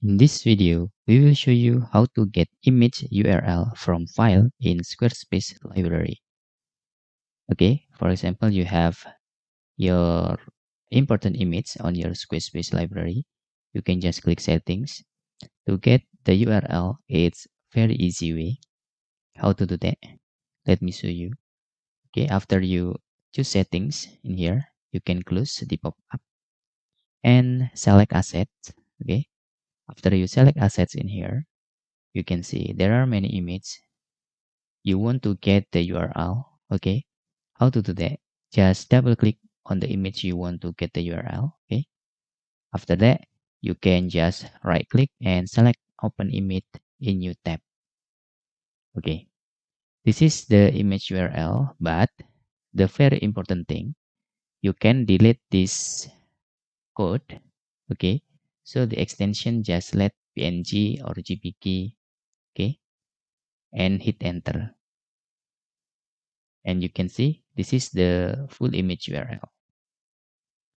In this video, we will show you how to get image URL from file in Squarespace library. Okay, for example, you have your important image on your Squarespace library. You can just click settings. To get the URL, it's very easy way. How to do that? Let me show you. Okay, after you choose settings in here, you can close the pop-up and select assets. Okay, after you select assets in here, you can see there are many images. You want to get the URL. Okay, how to do that? Just double click on the image you want to get the URL. Okay, after that, you can just right click and select open image in new tab. Okay, this is the image URL, but the very important thing, you can delete this code. Okay, so the extension just let png or jpg. Okay, and hit enter, and you can see this is the full image URL.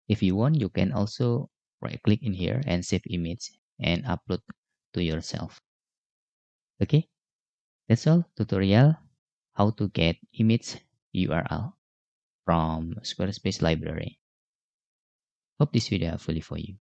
If you want, you can also right click in here and save image and upload to yourself. Okay, that's all tutorial how to get image URL from Squarespace library. Hope this video helpful for you.